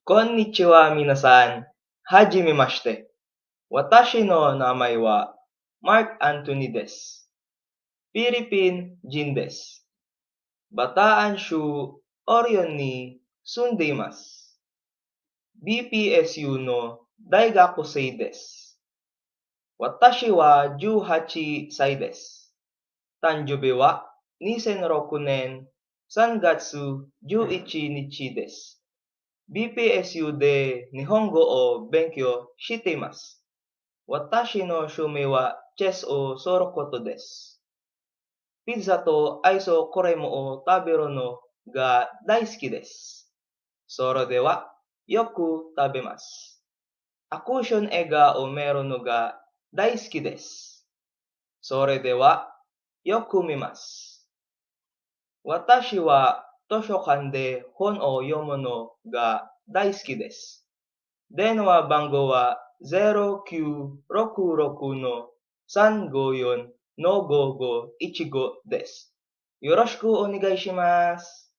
Konnichiwa minasan, hajimemashite. Watashi no namae wa Mark Anthony desu. Philippine Jin desu. Bataan shu Orion ni sundeimasu. BPSU no Daigakusei desu. Watashi wa 18 歳です。誕生日は2006年3月11日です。BPSU で日本語を勉強しています。私の趣味はチェスをすることです。ピザとアイスクリームを食べるのが大好きです。それではよく食べます。アクション映画を見るのが大好きです。それではよく見ます。私は図書館で本を読むのが大好きです。電話番号は0966の354の5515です。よろしくお願いします。